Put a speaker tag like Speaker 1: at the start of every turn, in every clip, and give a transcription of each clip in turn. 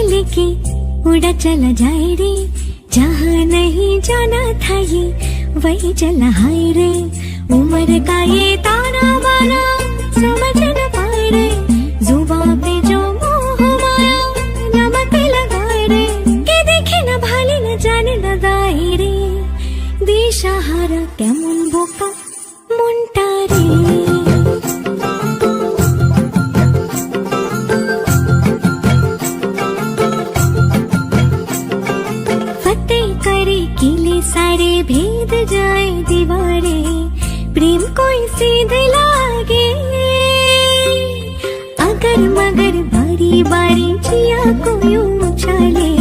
Speaker 1: लेके उड़ा चला जाए रे, जहाँ नहीं जाना था ये वही चला हाय रे। उम्र का ये ताना बाना समझ न पाए रे, जुबां पे जो मोह माया नमक लगाए रे। के देखे न भाले न जाने न दाए रे, दिशाहारा केमन बोका মনটা রে। किले सारे भेद जाए दीवारे, प्रेम कोई सीध लागे। अगर मगर बारी बारी जिया को यूं उछाले,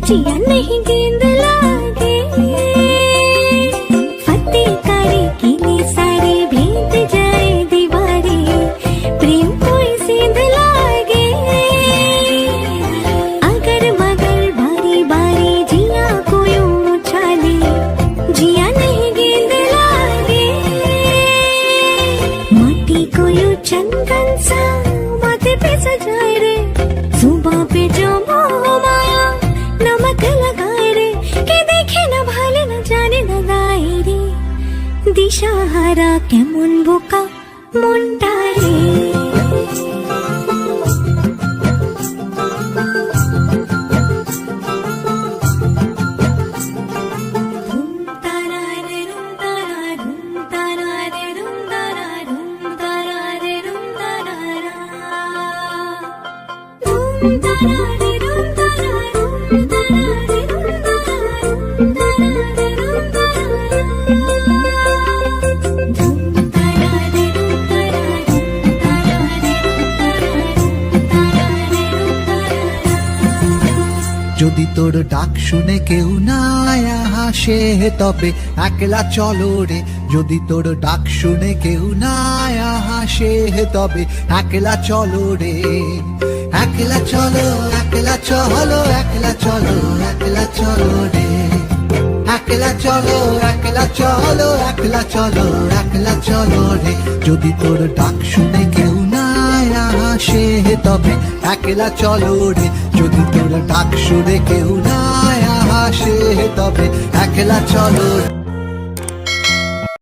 Speaker 1: जिया नहीं गेंद लागे। फतेह करे किले सारे भेद जाए दीवारे, प्रेम कोई सीध लागे। अगर मगर बारी बारी जिया को जिया नहीं गेंद लागे। माटी को यूं चंदन सा माथे पे सजाए रे, जुबां पे जो मोह माया नमक लगाए रे। के देखे न भाले न जाने न गाए रे, दिशाहारा केमन बोका মনটা রে।
Speaker 2: যদি তোর ডাক শুনে কেউ না হাসে তবে একলা চলো রে। যদি তোর ডাক শুনে কেউ না হাসে তবে একলা চলো রে। একলা চলো একলা চলো একলা চলো একলা চলো রে। একলা চলো একলা চলো একলা চলো একলা চলো রে। যদি তোর ডাক শুনে কেউ না হাসে তবে একলা চলো রে। যদি তোর ডাক শুনে কেউ না হাসে তবে একলা চলো।